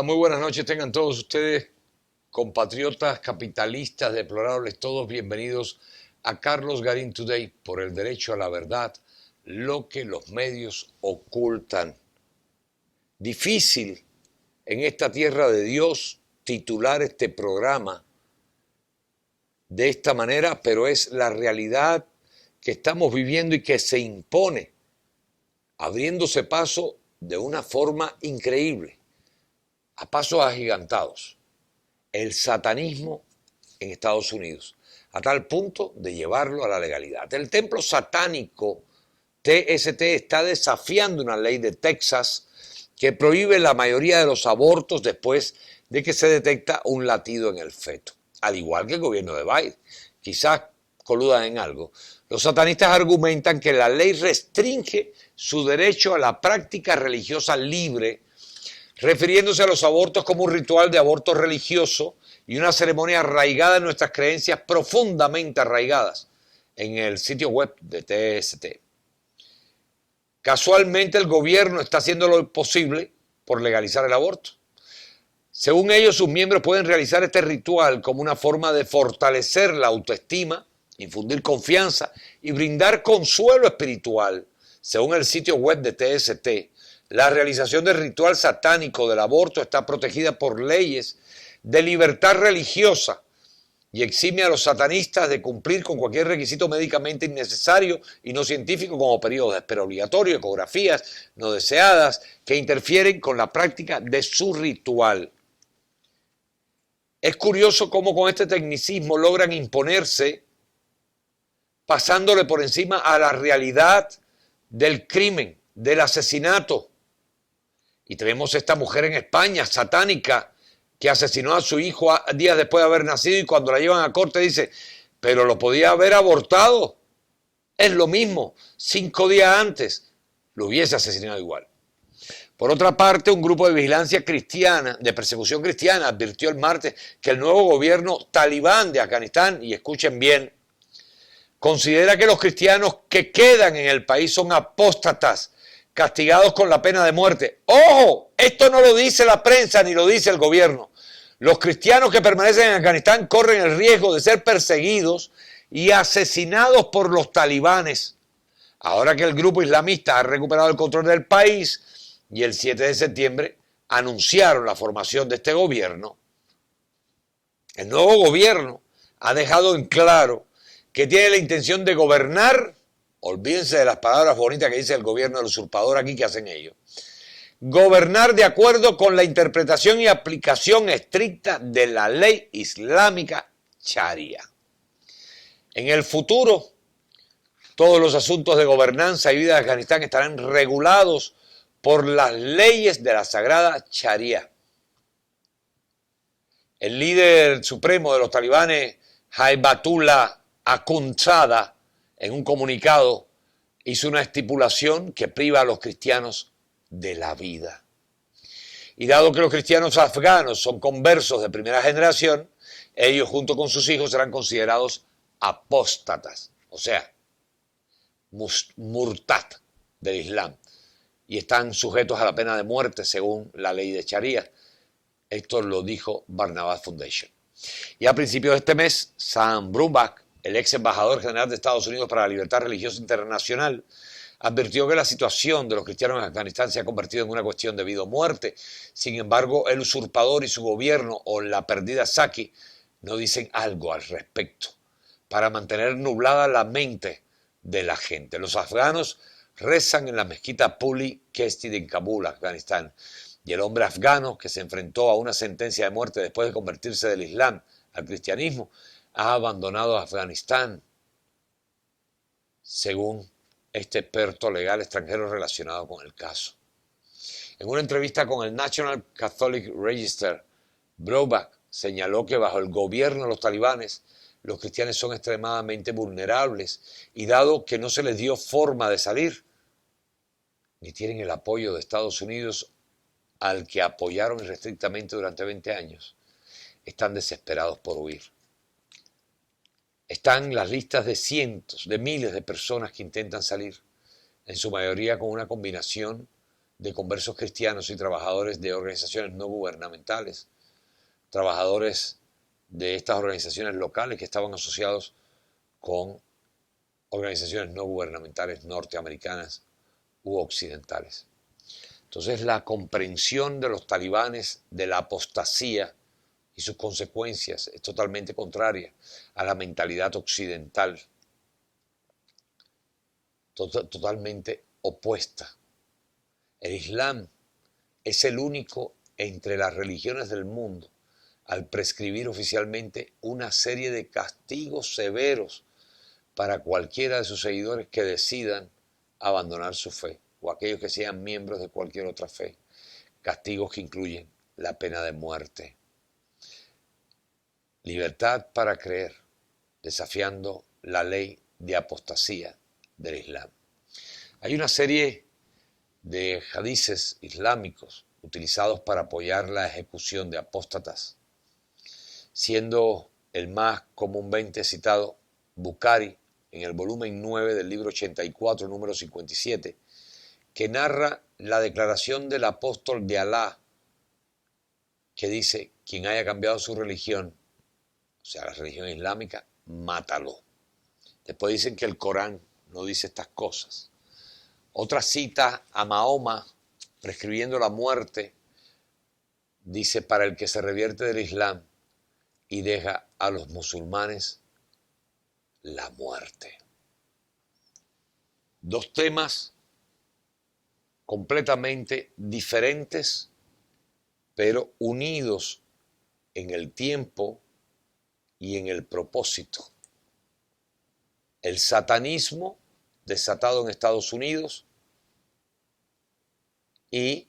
Muy buenas noches, tengan todos ustedes, compatriotas, capitalistas, deplorables, todos bienvenidos a Carlos Garín Today por el derecho a la verdad, lo que los medios ocultan. Difícil en esta tierra de Dios titular este programa de esta manera, pero es la realidad que estamos viviendo y que se impone, abriéndose paso de una forma increíble, a pasos agigantados, el satanismo en Estados Unidos, a tal punto de llevarlo a la legalidad. El templo satánico TST está desafiando una ley de Texas que prohíbe la mayoría de los abortos después de que se detecta un latido en el feto, al igual que el gobierno de Biden. Quizás coludan en algo. Los satanistas argumentan que la ley restringe su derecho a la práctica religiosa libre, refiriéndose a los abortos como un ritual de aborto religioso y una ceremonia arraigada en nuestras creencias, profundamente arraigadas en el sitio web de TST. Casualmente el gobierno está haciendo lo posible por legalizar el aborto. Según ellos, sus miembros pueden realizar este ritual como una forma de fortalecer la autoestima, infundir confianza y brindar consuelo espiritual. Según el sitio web de TST, la realización del ritual satánico del aborto está protegida por leyes de libertad religiosa y exime a los satanistas de cumplir con cualquier requisito médicamente innecesario y no científico como periodos de espera obligatorio, ecografías no deseadas que interfieren con la práctica de su ritual. Es curioso cómo con este tecnicismo logran imponerse pasándole por encima a la realidad del crimen, del asesinato. Y tenemos esta mujer en España, satánica, que asesinó a su hijo días después de haber nacido y cuando la llevan a corte dice, pero lo podía haber abortado. Es lo mismo, 5 días antes lo hubiese asesinado igual. Por otra parte, un grupo de vigilancia cristiana, de persecución cristiana, advirtió el martes que el nuevo gobierno talibán de Afganistán, y escuchen bien, considera que los cristianos que quedan en el país son apóstatas, castigados con la pena de muerte. ¡Ojo! Esto no lo dice la prensa ni lo dice el gobierno. Los cristianos que permanecen en Afganistán corren el riesgo de ser perseguidos y asesinados por los talibanes. Ahora que el grupo islamista ha recuperado el control del país y el 7 de septiembre anunciaron la formación de este gobierno, el nuevo gobierno ha dejado en claro que tiene la intención de gobernar. Olvídense de las palabras bonitas que dice el gobierno del usurpador aquí que hacen ellos. Gobernar de acuerdo con la interpretación y aplicación estricta de la ley islámica Sharia. En el futuro, todos los asuntos de gobernanza y vida de Afganistán estarán regulados por las leyes de la sagrada Sharia. El líder supremo de los talibanes, Haibatullah Akhundzada, en un comunicado, hizo una estipulación que priva a los cristianos de la vida. Y dado que los cristianos afganos son conversos de primera generación, ellos junto con sus hijos serán considerados apóstatas, o sea, murtad del Islam, y están sujetos a la pena de muerte según la ley de Sharia. Esto lo dijo Barnabas Foundation. Y a principios de este mes, Sam Brownback, el ex embajador general de Estados Unidos para la Libertad Religiosa Internacional, advirtió que la situación de los cristianos en Afganistán se ha convertido en una cuestión de vida o muerte. Sin embargo, el usurpador y su gobierno, o la perdida Saki, no dicen algo al respecto para mantener nublada la mente de la gente. Los afganos rezan en la mezquita Puli Kesti en Kabul, Afganistán, y el hombre afgano que se enfrentó a una sentencia de muerte después de convertirse del Islam al cristianismo ha abandonado Afganistán, según este experto legal extranjero relacionado con el caso. En una entrevista con el National Catholic Register, Brownback señaló que bajo el gobierno de los talibanes, los cristianos son extremadamente vulnerables y dado que no se les dio forma de salir, ni tienen el apoyo de Estados Unidos al que apoyaron irrestrictamente durante 20 años, están desesperados por huir. Están las listas de cientos, de miles de personas que intentan salir, en su mayoría con una combinación de conversos cristianos y trabajadores de organizaciones no gubernamentales, trabajadores de estas organizaciones locales que estaban asociados con organizaciones no gubernamentales norteamericanas u occidentales. Entonces la comprensión de los talibanes de la apostasía y sus consecuencias es totalmente contraria a la mentalidad occidental, totalmente opuesta. El Islam es el único entre las religiones del mundo al prescribir oficialmente una serie de castigos severos para cualquiera de sus seguidores que decidan abandonar su fe o aquellos que sean miembros de cualquier otra fe. Castigos que incluyen la pena de muerte. Libertad para creer, desafiando la ley de apostasía del Islam. Hay una serie de hadices islámicos utilizados para apoyar la ejecución de apóstatas, siendo el más comúnmente citado Bukhari en el volumen 9 del libro 84, número 57, que narra la declaración del apóstol de Alá, que dice: quien haya cambiado su religión, o sea, la religión islámica, mátalo. Después dicen que el Corán no dice estas cosas. Otra cita a Mahoma, prescribiendo la muerte, dice: para el que se revierte del Islam y deja a los musulmanes, la muerte. Dos temas completamente diferentes, pero unidos en el tiempo y en el propósito. El satanismo desatado en Estados Unidos y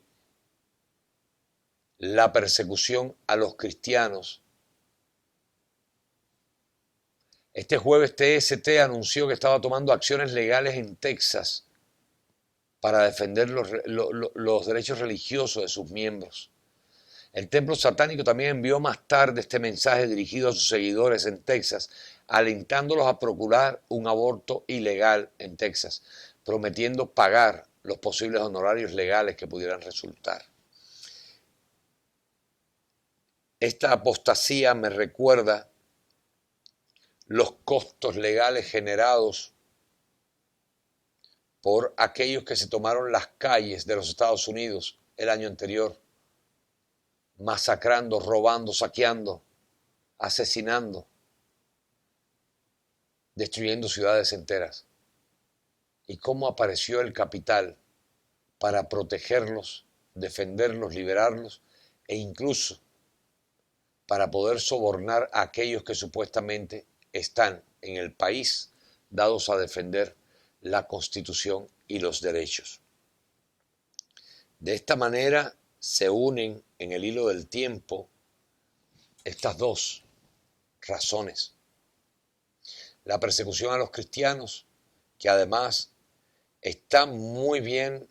la persecución a los cristianos. Este jueves TST anunció que estaba tomando acciones legales en Texas para defender los derechos religiosos de sus miembros. El templo satánico también envió más tarde este mensaje dirigido a sus seguidores en Texas, alentándolos a procurar un aborto ilegal en Texas, prometiendo pagar los posibles honorarios legales que pudieran resultar. Esta apostasía me recuerda los costos legales generados por aquellos que se tomaron las calles de los Estados Unidos el año anterior, masacrando, robando, saqueando, asesinando, destruyendo ciudades enteras. Y cómo apareció el capital para protegerlos, defenderlos, liberarlos e incluso para poder sobornar a aquellos que supuestamente están en el país dados a defender la Constitución y los derechos. De esta manera se unen en el hilo del tiempo estas dos razones. La persecución a los cristianos, que además está muy bien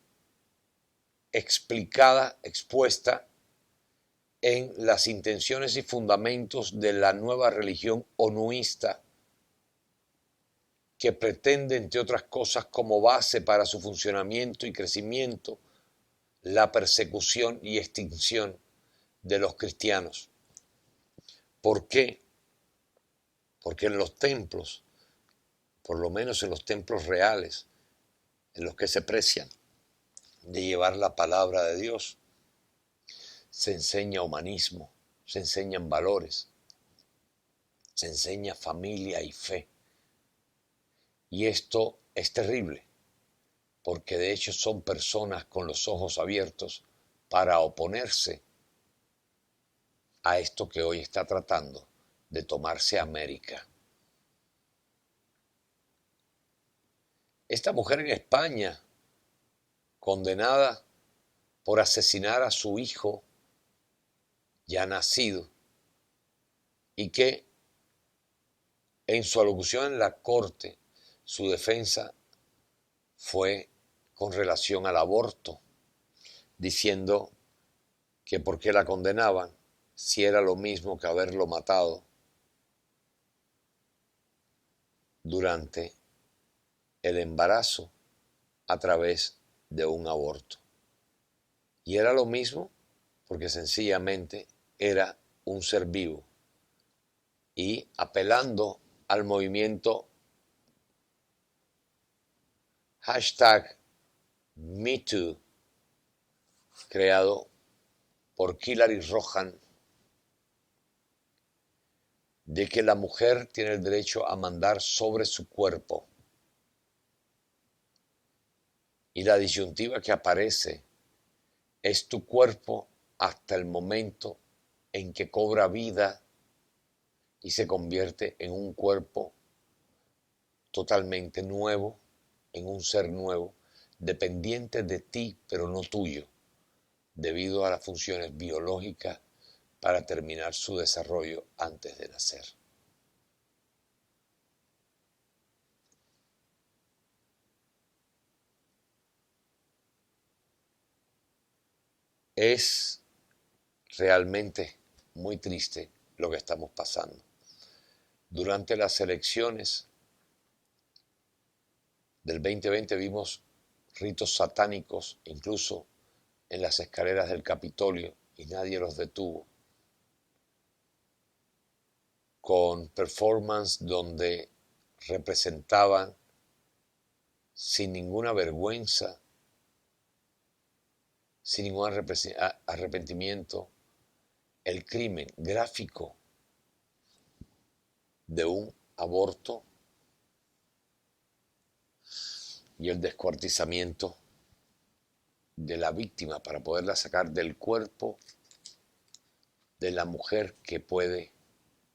explicada, expuesta en las intenciones y fundamentos de la nueva religión onuista, que pretende, entre otras cosas, como base para su funcionamiento y crecimiento, la persecución y extinción de los cristianos. ¿Por qué? Porque en los templos, por lo menos en los templos reales, en los que se precian de llevar la palabra de Dios, se enseña humanismo, se enseñan valores, se enseña familia y fe. Y esto es terrible, porque de hecho son personas con los ojos abiertos para oponerse a esto que hoy está tratando de tomarse América. Esta mujer en España, condenada por asesinar a su hijo ya nacido, y que en su alocución en la corte, su defensa fue con relación al aborto, diciendo que por qué la condenaban si era lo mismo que haberlo matado durante el embarazo a través de un aborto. Y era lo mismo porque sencillamente era un ser vivo. Y apelando al movimiento #MeToo, creado por Hillary Rohan, de que la mujer tiene el derecho a mandar sobre su cuerpo. Y la disyuntiva que aparece es tu cuerpo hasta el momento en que cobra vida y se convierte en un cuerpo totalmente nuevo, en un ser nuevo, dependiente de ti, pero no tuyo, debido a las funciones biológicas para terminar su desarrollo antes de nacer. Es realmente muy triste lo que estamos pasando. Durante las elecciones del 2020 vimos ritos satánicos, incluso en las escaleras del Capitolio, y nadie los detuvo, con performance donde representaban sin ninguna vergüenza, sin ningún arrepentimiento, el crimen gráfico de un aborto y el descuartizamiento de la víctima para poderla sacar del cuerpo de la mujer que puede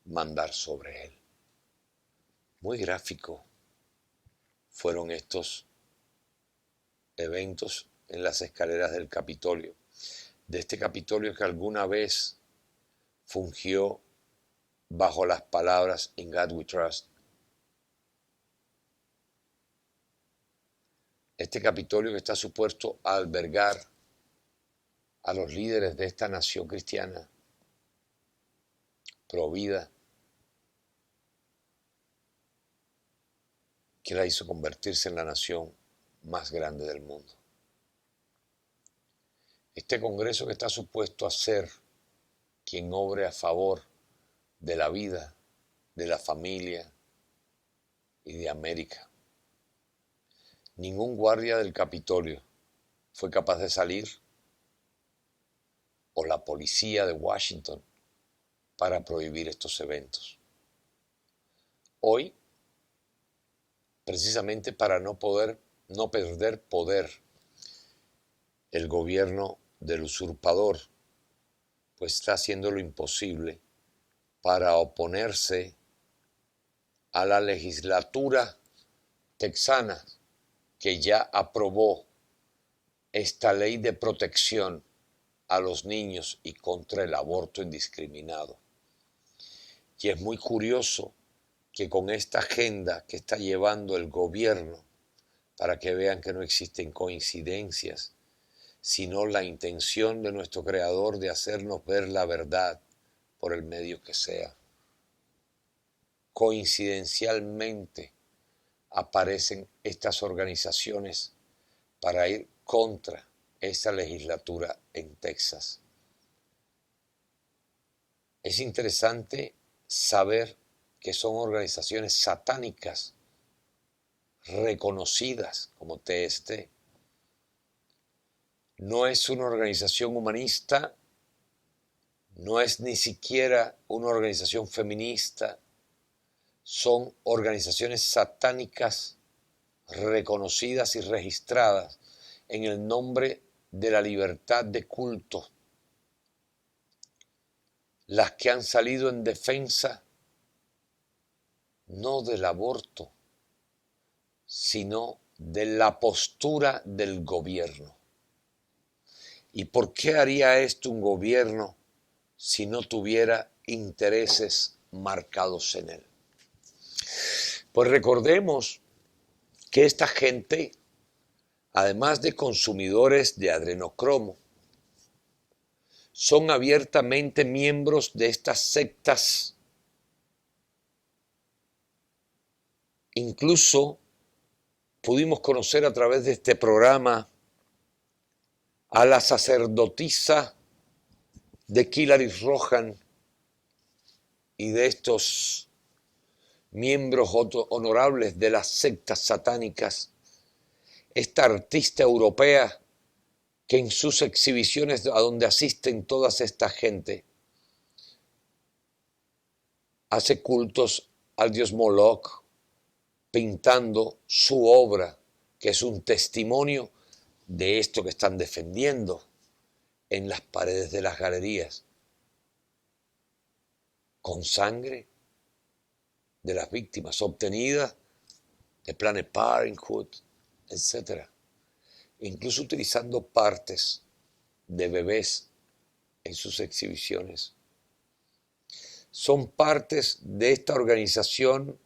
mandar sobre él. Muy gráfico fueron estos eventos en las escaleras del Capitolio, de este Capitolio que alguna vez fungió bajo las palabras In God We Trust. Este Capitolio que está supuesto a albergar a los líderes de esta nación cristiana provida, que la hizo convertirse en la nación más grande del mundo. Este Congreso que está supuesto a ser quien obre a favor de la vida, de la familia y de América. Ningún guardia del Capitolio fue capaz de salir, o la policía de Washington, para prohibir estos eventos. Hoy, precisamente para no perder poder, el gobierno del usurpador pues está haciendo lo imposible para oponerse a la legislatura texana que ya aprobó esta ley de protección a los niños y contra el aborto indiscriminado. Y es muy curioso que con esta agenda que está llevando el gobierno, para que vean que no existen coincidencias, sino la intención de nuestro Creador de hacernos ver la verdad por el medio que sea. Coincidencialmente aparecen estas organizaciones para ir contra esa legislatura en Texas. Es interesante saber que son organizaciones satánicas reconocidas como TST. No es una organización humanista, no es ni siquiera una organización feminista, son organizaciones satánicas reconocidas y registradas en el nombre de la libertad de culto, las que han salido en defensa no del aborto, sino de la postura del gobierno. ¿Y por qué haría esto un gobierno si no tuviera intereses marcados en él? Pues recordemos que esta gente, además de consumidores de adrenocromo, son abiertamente miembros de estas sectas. Incluso pudimos conocer a través de este programa a la sacerdotisa de Kilari Rohan y de estos miembros honorables de las sectas satánicas, esta artista europea que en sus exhibiciones a donde asisten todas esta gente hace cultos al dios Moloch, pintando su obra, que es un testimonio de esto que están defendiendo en las paredes de las galerías, con sangre de las víctimas obtenidas de Planned Parenthood, etc. Incluso utilizando partes de bebés en sus exhibiciones. Son partes de esta organización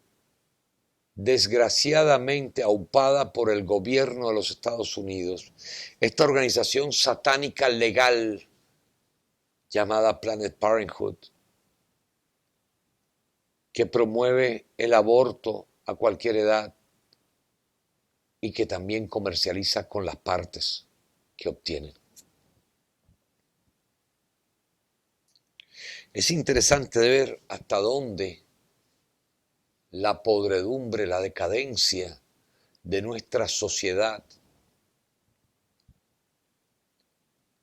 desgraciadamente aupada por el gobierno de los Estados Unidos, esta organización satánica legal llamada Planned Parenthood, que promueve el aborto a cualquier edad y que también comercializa con las partes que obtienen. Es interesante ver hasta dónde la podredumbre, la decadencia de nuestra sociedad,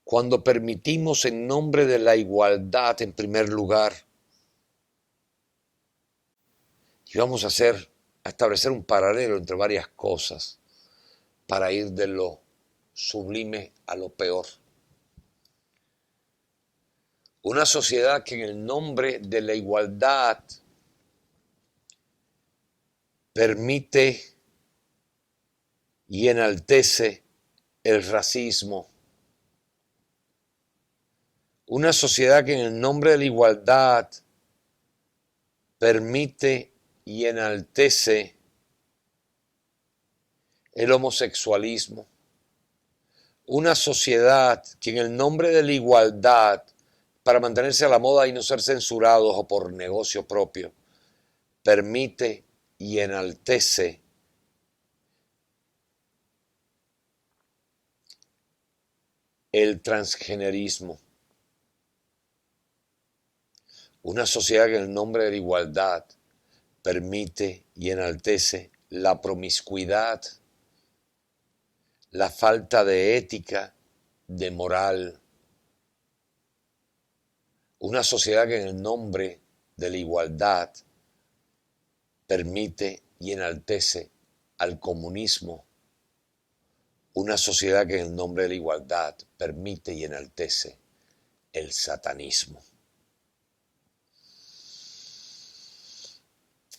cuando permitimos en nombre de la igualdad en primer lugar, y vamos a establecer un paralelo entre varias cosas para ir de lo sublime a lo peor. Una sociedad que en el nombre de la igualdad permite y enaltece el racismo. Una sociedad que en el nombre de la igualdad permite y enaltece el homosexualismo. Una sociedad que en el nombre de la igualdad, para mantenerse a la moda y no ser censurados o por negocio propio, permite y enaltece el transgenerismo. Una sociedad que en el nombre de la igualdad permite y enaltece la promiscuidad, la falta de ética, de moral. Una sociedad que en el nombre de la igualdad permite y enaltece al comunismo. Una sociedad que en el nombre de la igualdad permite y enaltece el satanismo.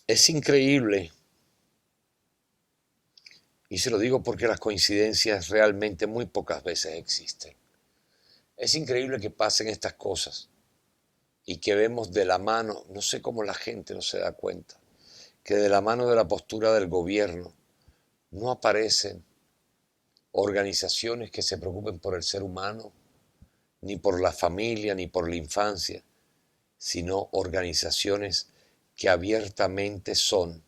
Es increíble, y se lo digo porque las coincidencias realmente muy pocas veces existen. Es increíble que pasen estas cosas y que vemos de la mano, no sé cómo la gente no se da cuenta, que de la mano de la postura del gobierno no aparecen organizaciones que se preocupen por el ser humano, ni por la familia, ni por la infancia, sino organizaciones que abiertamente son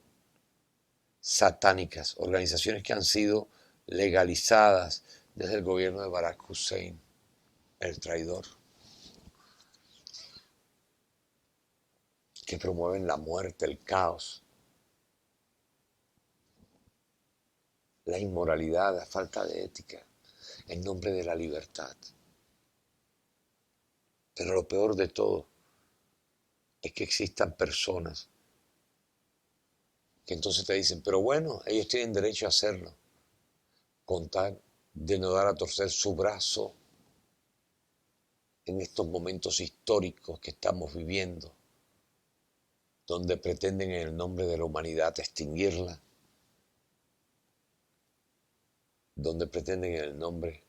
satánicas, organizaciones que han sido legalizadas desde el gobierno de Barack Hussein, el traidor, que promueven la muerte, el caos, la inmoralidad, la falta de ética, en nombre de la libertad. Pero lo peor de todo es que existan personas que entonces te dicen, pero bueno, ellos tienen derecho a hacerlo, con tal de no dar a torcer su brazo en estos momentos históricos que estamos viviendo, donde pretenden en el nombre de la humanidad extinguirla, donde pretenden en el nombre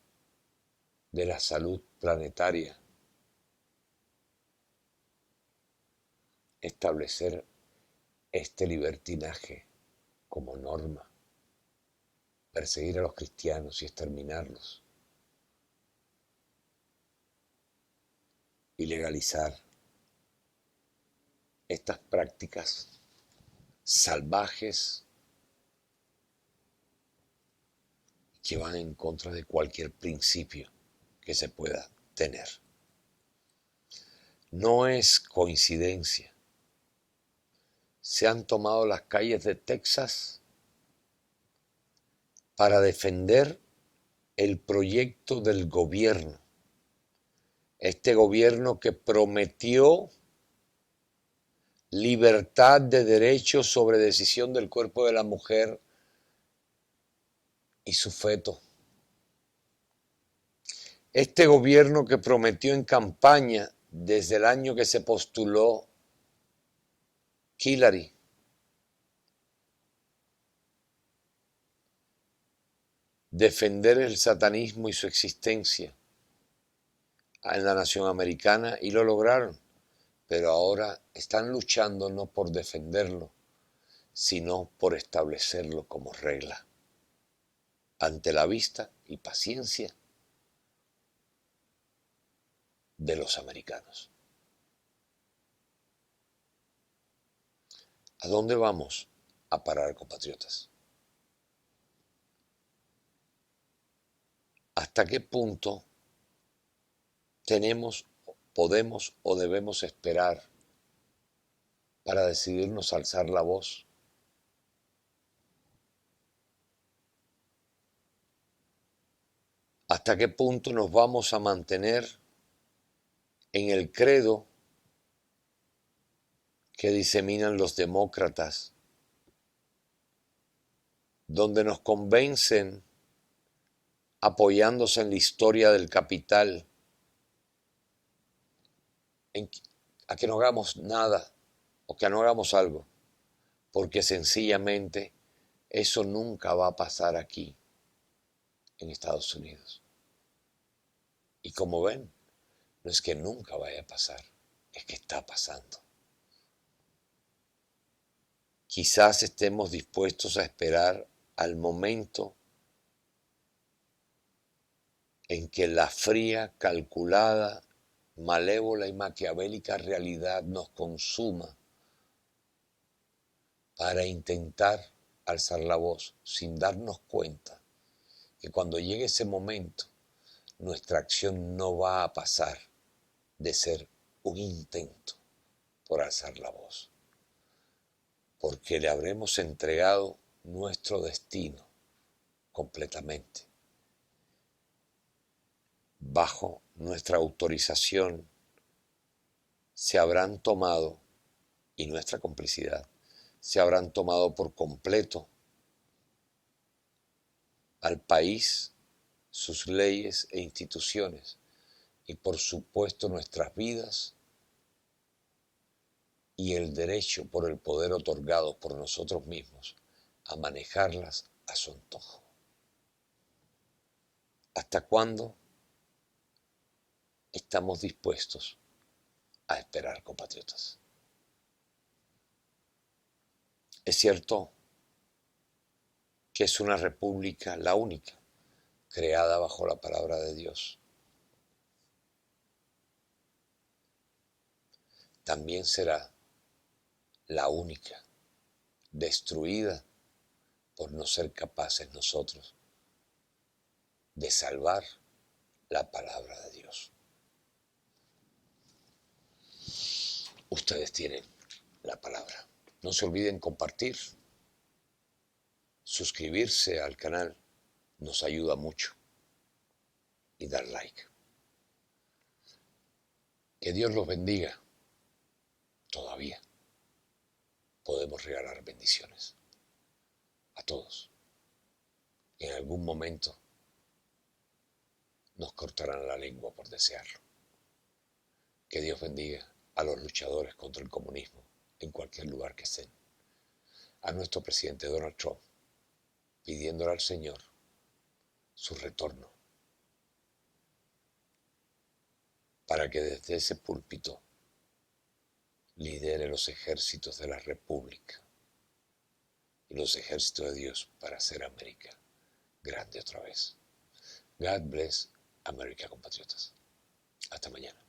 de la salud planetaria establecer este libertinaje como norma, perseguir a los cristianos y exterminarlos, y legalizar estas prácticas salvajes que van en contra de cualquier principio que se pueda tener. No es coincidencia. Se han tomado las calles de Texas para defender el proyecto del gobierno. Este gobierno que prometió libertad de derechos sobre decisión del cuerpo de la mujer y su feto. Este gobierno que prometió en campaña desde el año que se postuló Hillary defender el satanismo y su existencia en la nación americana, y lo lograron, pero ahora están luchando no por defenderlo, sino por establecerlo como regla ante la vista y paciencia de los americanos. ¿A dónde vamos a parar, compatriotas? ¿Hasta qué punto tenemos, podemos o debemos esperar para decidirnos a alzar la voz? ¿Hasta qué punto nos vamos a mantener en el credo que diseminan los demócratas, donde nos convencen apoyándose en la historia del capital a que no hagamos nada o que no hagamos algo, porque sencillamente eso nunca va a pasar aquí en Estados Unidos? Y como ven, no es que nunca vaya a pasar, es que está pasando. Quizás estemos dispuestos a esperar al momento en que la fría, calculada, malévola y maquiavélica realidad nos consuma para intentar alzar la voz sin darnos cuenta que cuando llegue ese momento nuestra acción no va a pasar de ser un intento por alzar la voz, porque le habremos entregado nuestro destino completamente. Bajo nuestra autorización se habrán tomado, y nuestra complicidad, se habrán tomado por completo al país, sus leyes e instituciones, y por supuesto nuestras vidas y el derecho por el poder otorgado por nosotros mismos a manejarlas a su antojo. ¿Hasta cuándo estamos dispuestos a esperar, compatriotas? Es cierto que es una república, la única, creada bajo la palabra de Dios. También será la única destruida por no ser capaces nosotros de salvar la palabra de Dios. Ustedes tienen la palabra. No se olviden compartir, suscribirse al canal, nos ayuda mucho, y dar like. Que Dios los bendiga. Todavía podemos regalar bendiciones a todos. En algún momento nos cortarán la lengua por desearlo. Que Dios bendiga a los luchadores contra el comunismo en cualquier lugar que estén. A nuestro presidente Donald Trump, pidiéndole al Señor su retorno, para que desde ese púlpito lidere los ejércitos de la República y los ejércitos de Dios para hacer América grande otra vez. God bless America, compatriotas. Hasta mañana.